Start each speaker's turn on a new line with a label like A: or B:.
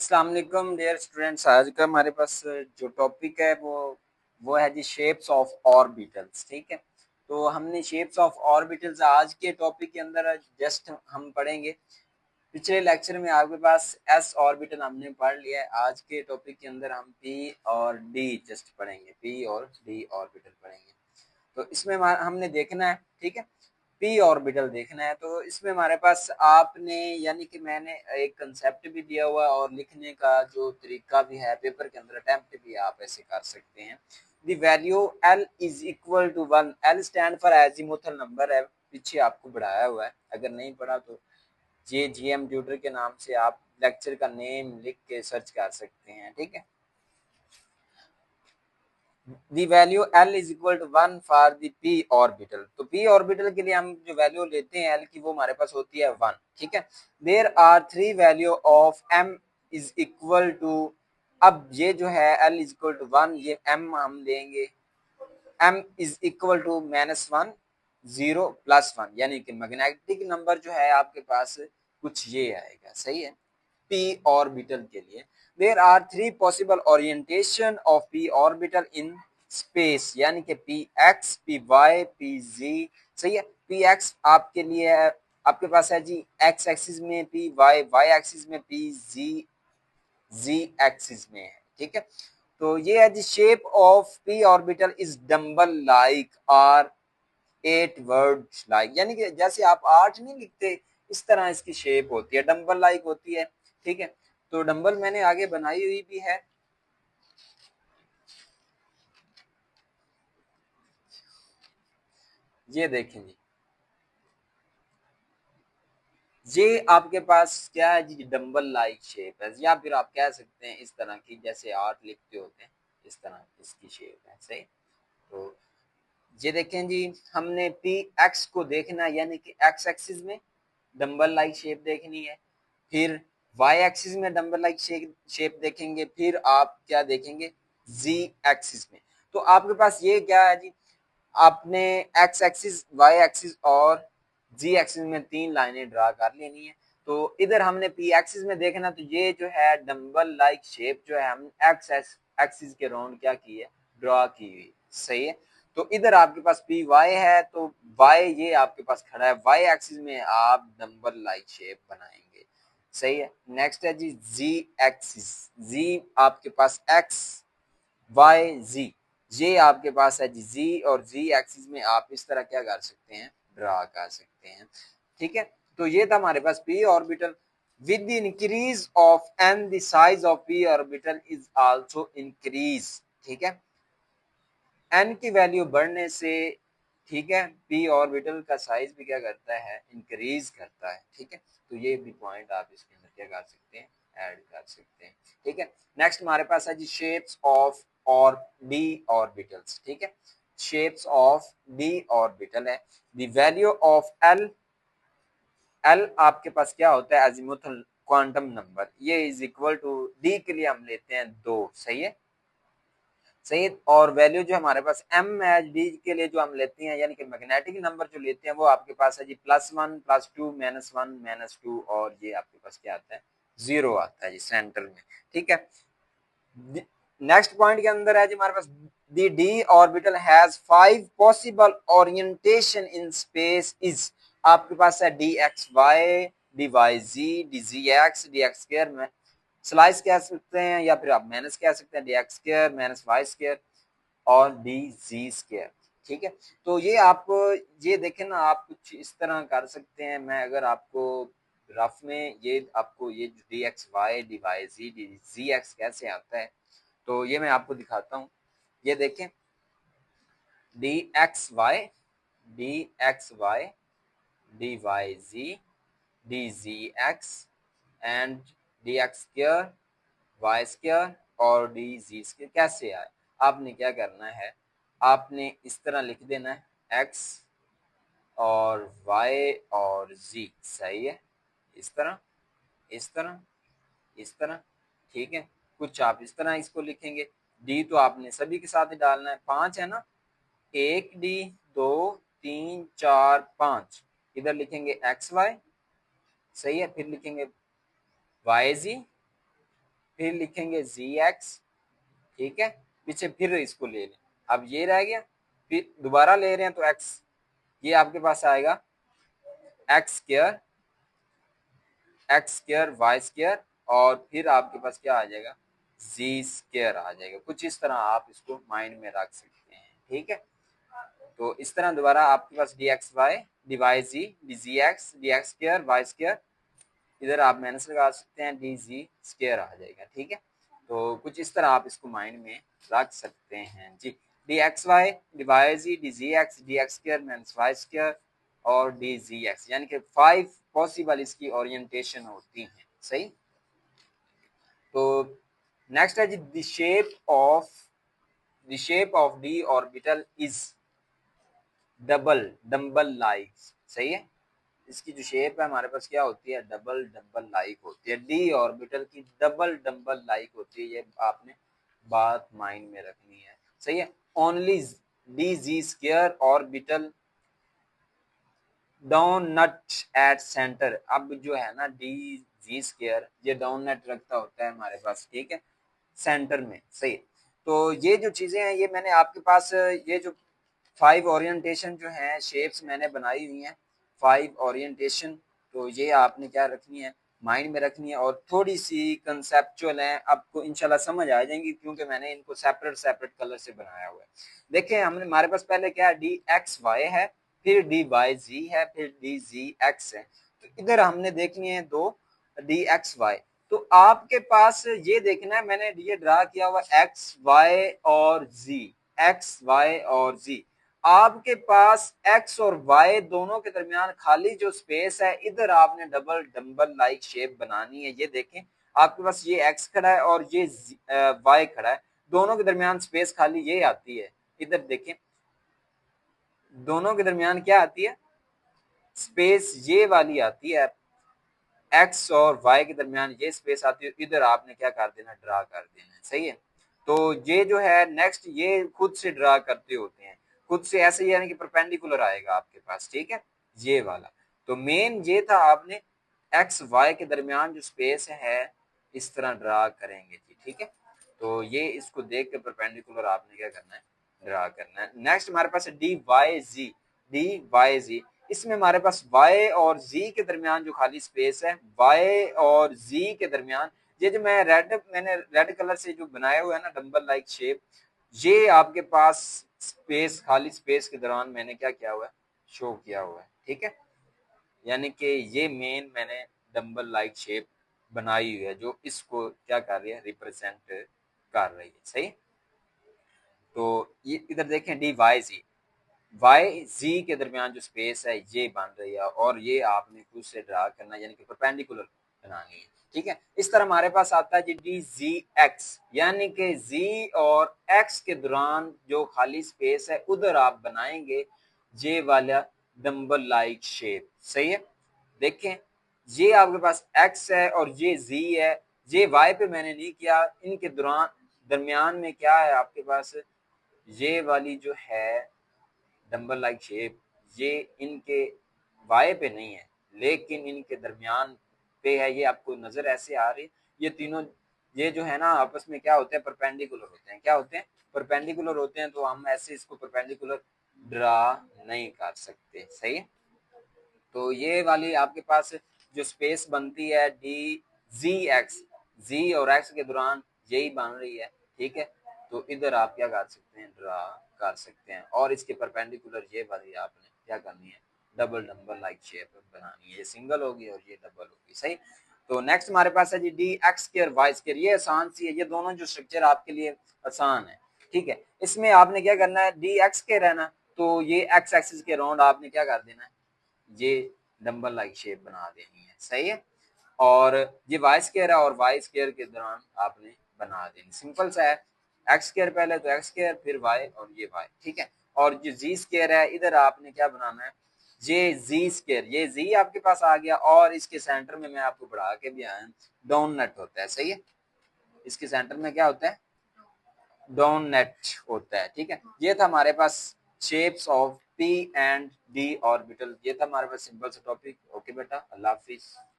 A: अस्सलाम वालेकुम dear students. आज का हमारे पास जो टॉपिक है वो है जी शेप्स ऑफ ऑर्बिटल्स। ठीक है, तो हमने शेप्स ऑफ ऑर्बिटल्स आज के टॉपिक के अंदर जस्ट हम पढ़ेंगे। पिछले लेक्चर में आपके पास एस ऑर्बिटल हमने पढ़ लिया है। आज के टॉपिक के अंदर हम पी और डी जस्ट पढ़ेंगे, पी और डी ऑर्बिटल पढ़ेंगे। तो इसमें हमने देखना है, ठीक है, पी ऑर्बिटल देखना है। तो इसमें हमारे पास आपने यानी कि मैंने एक कंसेप्ट भी दिया हुआ और लिखने का जो तरीका भी है पेपर के अंदर, अटेम्प्ट भी आप ऐसे कर सकते हैं। The value l is equal to 1। L stand for azimuthal number है, पीछे आपको बढ़ाया हुआ है। अगर नहीं पढ़ा तो जे जी एम ट्यूटर के नाम से आप लेक्चर का नेम लिख के सर्च कर सकते हैं। ठीक है, the value l is equal to 1 for the p orbital. तो पी ऑर्बिटल के लिए हम जो वैल्यू लेते हैं एल की, वो हमारे पास होती है 1। ठीक है, there are three value of m is equal to, अब ये जो है एल इज इक्वल टू 1, ये एम हम लेंगे, एम इज इक्वल टू -1 0 +1, यानी कि मैग्नेटिक नंबर जो है आपके पास कुछ ये आएगा। सही है, पी ऑर्बिटल के लिए there are three possible orientation of p orbital in space, यानी कि p x, p y, p z. सही है, पी एक्स आपके लिए आपके पास है जी एक्स एक्सिस में, पी वाई वाई एक्सिस में, पी जी जी एक्सिस में है। ठीक है, तो ये है जी shape of p orbital is dumbbell like और 8 वर्ड लाइक, यानी कि जैसे आप 8 नहीं लिखते इस तरह इसकी शेप होती है, डम्बल लाइक होती है। ठीक है, तो डम्बल मैंने आगे बनाई हुई भी है। ये देखें जी, ये आपके पास क्या है जी, डम्बल लाइक शेप है, या फिर आप कह सकते हैं इस तरह की, जैसे 8 लिखते होते हैं इस तरह इसकी शेप है। सही, तो ये देखें जी, हमने पी एक्स को देखना, यानी कि एक्स एक्सिस में डम्बल लाइक शेप देखनी है, फिर वाई एक्सिस में डम्बल लाइक शेप देखेंगे, फिर आप क्या देखेंगे जी एक्सिस में। तो आपके पास ये क्या है जी, आपने एक्स एक्सिस, वाई एक्सिस और जी एक्सिस में 3 लाइनें ड्रा कर लेनी है। तो इधर हमने पी एक्सिस में देखना, तो ये जो है डम्बल लाइक शेप जो है हम एक्स एक्सिस के राउंड क्या की है, ड्रा की हुई। सही है, तो इधर आपके पास पी वाई है, तो वाई ये आपके पास खड़ा है, वाई एक्सिस में आप डम्बल लाइक शेप बनाएंगे। सही है, नेक्स्ट है जी जी एक्सिस, जी आपके पास एक्स वाई जी, ये आपके पास है जी जी, और जी एक्सिस में आप इस तरह क्या कर सकते हैं, ड्रा कर सकते हैं। ठीक है, तो ये था हमारे पास p orbital. With the increase of n the size of p orbital is also increase. ठीक है, एन की वैल्यू बढ़ने से, ठीक है, पी ऑर्बिटल का साइज भी क्या करता है, इंक्रीज करता है। ठीक है, तो ये भी पॉइंट आप इसके अंदर क्या कर सकते हैं, ऐड कर सकते हैं। ठीक है, नेक्स्ट हमारे पास है जी शेप्स ऑफ और डी ऑर्बिटल्स। ठीक है, शेप्स ऑफ डी ऑर्बिटल है, the value of L, L आपके पास क्या होता है, अजीमुथल क्वांटम नंबर, ये इज इक्वल टू, डी के लिए हम लेते हैं 2। सही है, सही, और वैल्यू जो हमारे पास एम एच डी के लिए जो हम लेते हैं, यानी कि मैग्नेटिक नंबर जो लेते हैं, वो आपके पास है जी +1 +2 -1 -2, और ये आपके पास क्या आता है, 0 आता है जी सेंटर में। ठीक है, नेक्स्ट पॉइंट के अंदर है जी हमारे पास the d orbital has 5 possible orientation in space is, आपके पास है d x y, d y z, d z x, d x square में स्लाइस कह सकते हैं, या फिर आप माइनस कह सकते हैं, d x square minus y square और डी जी स्क्वायर। ठीक है, तो ये आप ये देखें ना, आप कुछ इस तरह कर सकते हैं। मैं अगर आपको रफ में ये आपको ये d x y, d y z, d z x कैसे आता है, तो ये मैं आपको दिखाता हूँ। ये देखें, d x y, d x y, d y z, d z x and d x square y square और डी जी स्क्वायर कैसे आए। आपने क्या करना है, आपने इस तरह लिख देना है एक्स और वाई और जी। सही है, इस तरह, इस तरह, इस तरह। ठीक है, कुछ आप इस तरह इसको लिखेंगे। डी तो आपने सभी के साथ ही डालना है, 5 है ना, 1 डी, 2 3 4 5, इधर लिखेंगे एक्स वाई। सही है, फिर लिखेंगे वाई जी, फिर लिखेंगे जी एक्स, ठीक है, पीछे फिर इसको ले लें, अब ये रह गया, फिर दोबारा ले रहे हैं तो एक्स, ये आपके पास आएगा एक्स स्क्र वाई स्क्र, और फिर आपके पास क्या आ जाएगा, जी स्क्र आ जाएगा। कुछ इस तरह आप इसको माइंड में रख सकते हैं, ठीक है। तो इस तरह दोबारा आपके पास d x y d y z d z x d x square y square, इधर आप माइनस लगा सकते हैं, डी जी स्क्र आ जाएगा, ठीक है। तो कुछ इस तरह आप इसको माइंड में रख सकते हैं जी। D x y d y z d z x d x square minus y square और डी जी एक्स, यानी कि 5 पॉसिबल इसकी ओरिएंटेशन होती हैं, सही। तो नेक्स्ट है जी, the shape of d orbital is double like, सही है। इसकी जो शेप है हमारे पास क्या होती है, डबल लाइक होती है, डी ऑर्बिटल की डबल लाइक होती है, ये आपने बात माइंड में रखनी है, सही है। Only D z square orbital down nut at centre, अब जो है ना डी जी स्क्वायर ये डाउन नट रखता होता है हमारे पास, ठीक है, सेंटर में, सही। तो ये जो चीजें हैं ये मैंने आपके पास ये जो 5 ओरिएंटेशन जो है शेप्स मैंने बनाई हुई हैं, 5 ओरिएंटेशन, तो ये आपने क्या रखनी है, माइंड में रखनी है, और थोड़ी सी कंसेप्चुअल है, आपको इंशाल्लाह समझ आ जाएंगी क्योंकि मैंने इनको सेपरेट सेपरेट कलर से बनाया हुआ है। देखिए हमने हमारे पास पहले क्या है, डी एक्स वाई है, फिर डी वाई जी है, फिर डी जी एक्स है, तो इधर हमने देखनी है दो डी एक्स वाई। तो आपके पास ये देखना है, मैंने ये ड्रा किया हुआ एक्स वाई और जी, एक्स वाई और जी। आपके पास एक्स और वाई दोनों के दरमियान खाली जो स्पेस है, इधर आपने डबल लाइक शेप बनानी है। ये देखें आपके पास ये एक्स खड़ा है और ये वाई खड़ा है, दोनों के दरमियान स्पेस खाली ये आती है, इधर देखें दोनों के दरमियान क्या आती है, स्पेस ये वाली आती है, एक्स और वाई के दरमियान ये स्पेस आती है, इधर आपने क्या कर देना, ड्रा कर देना है, सही है। तो ये जो है नेक्स्ट ये खुद से ड्रा करते होते हैं, खुद से ऐसे यानी कि परपेंडिकुलर आएगा आपके पास, ठीक है, ये वाला। तो मेन ये था आपने एक्स वाई के दरमियान जो स्पेस है इस तरह ड्रा करेंगे जी, ठीक है। तो ये इसको देख के परपेंडिकुलर आपने क्या करना है, ड्रा करना है। नेक्स्ट हमारे पास डी वाई जी, इसमें हमारे पास y और z के दरमियान जो खाली स्पेस है, y और z के दरमियान, ये जो मैंने रेड कलर से जो बनाया हुआ है ना डंबल लाइक शेप, ये आपके पास स्पेस खाली स्पेस के दौरान मैंने क्या किया हुआ है, शो किया हुआ है, ठीक है। यानी कि ये मेन मैंने डंबल लाइक शेप बनाई हुई है जो इसको क्या कर रही है, रिप्रेजेंट कर रही है, सही। तो ये इधर देखें डी वाई जी के दरमियान जो स्पेस है ये बन रही है, और ये आपने खुद से ड्रा करना है, यानी कि परपेंडिकुलर बनानी है, ठीक है। इस तरह हमारे पास आता है जी डी जी एक्स, यानी कि जी और एक्स के दौरान जो खाली स्पेस है उधर आप बनाएंगे ये वाला डंबल लाइक शेप, सही है। देखें ये आपके पास एक्स है और ये जी है, ये वाई पे मैंने नहीं किया, इनके दौरान दरमियान में क्या है आपके पास, ये वाली जो है डंबल लाइक शेप, ये इनके वाई पे नहीं है लेकिन इनके दरमियान पे है, ये आपको नजर ऐसे आ रही है, ये तीनों ये जो है ना आपस में क्या होते हैं, परपेंडिकुलर होते हैं, क्या होते हैं, परपेंडिकुलर होते हैं, तो हम ऐसे इसको परपेंडिकुलर ड्रा नहीं कर सकते, सही है। तो ये वाली आपके पास जो स्पेस बनती है डी जी एक्स, जी और एक्स के दौरान यही बन रही है, ठीक है। तो इधर आप क्या कर सकते हैं, ड्रा कर सकते हैं, और इसके परपेंडिकुलर ये वाली आपने क्या करनी है, डबल लाइक शेप बनानी है, ये सिंगल होगी और ये डबल होगी, सही। तो नेक्स्ट हमारे पास है जी d x square y square, ये आसान सी है, ये दोनों जो स्ट्रक्चर आपके लिए आसान है, ठीक है। इसमें आपने क्या करना है, डी एक्स के रहना, तो ये एक्स एक्सिस के राउंड आपने क्या कर देना है, ये डंबल लाइक शेप बना देनी है, सही है। और ये वाई स्क्वायर है और वाई स्क्वायर के दौरान आपने बना देनी, सिंपल सा है, एक्स स्क्वायर पहले तो एक्स स्क्वायर फिर वाई और ये वाई, ठीक है। और जो जी स्क्वायर है इधर आपने क्या बनाना है, ये जी स्क्वायर, ये जी आपके पास आ गया, और इसके सेंटर में मैं आपको बढ़ा के भी आया, डाउन नेट होता है, सही है। इसके सेंटर में क्या होता है, डाउन नेट होता है, ठीक है। ये था हमारे पास shapes of p and d orbital, ये था हमारे पास सिंपल सा टॉपिक। ओके बेटा, अल्लाह हाफिज।